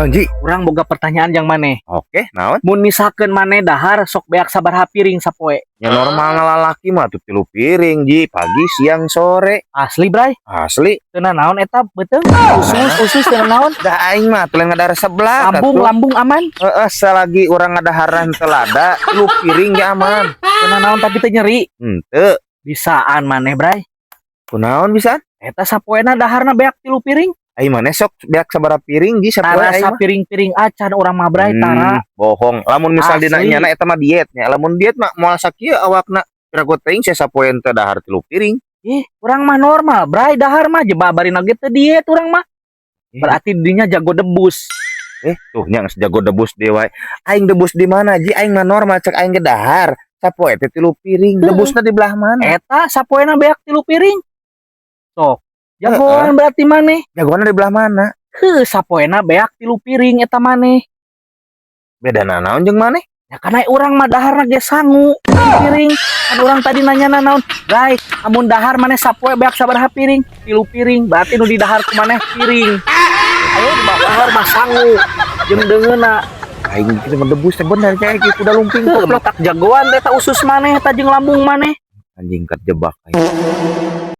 Ji, Urang boga pertanyaan yang maneh. oke, naon? Mun misalkeun maneh dahar sok beak sabaraha piring sapoe? Ya normal lalaki mah tuh 3 piring, Ji, pagi, siang, sore. Asli, Bray? Asli. Teu naon eta beuteung? Usus teu naon? Dah aing mah teu ngadar sebelah Lambung aman? Heeh, selagi urang ngadaharan telada, 3 piring ge aman. Teu naon tapi teu nyeri. Henteu. Bisaan maneh, Bray? Kunaon bisa? Eta sapoena daharna beak 3 piring? Aing maneh sok beak sabaraha piring, Ji, sapoe Tara aing mah. sapiring-piring acan urang mah, Bray, tara. Bohong. Lamun misal Asli. dina nyana eta mah dietnya. Lamun diet mah moal sakieu awakna. Pirago teuing sia sapoe teu dahar 3 piring. Ih, urang mah normal, Bray, dahar mah jebabarina ge teu diet urang mah. Berarti dinya jago debus. Tuh nya geus jago debus deui wae. Aing debus di mana, Ji? Aing mah normal cek aing ge dahar. Sapoe teh 3 piring. Debusna di belah mana? Eta sapoena beak 3 piring. Sok. Jagoan berarti maneh. Jagoanna di belah mana? Sapoena beak 3 piring eta maneh. Bedana naon jeung maneh? Ya karena urang mah daharna ge sangu 3 piring. Kan urang tadi nanya naon, "Bray, amun dahar maneh sapoe beak sabaraha piring?" 3 piring. Berarti nu di dahar ku maneh piring. Ayo di dahar mah sangu. Jeung deungeuna Aing kitu mah debus teh bener kayak gitu kuda lumping letak jagoan eta usus maneh eta jeung lambung maneh. anjing kerjebak aing.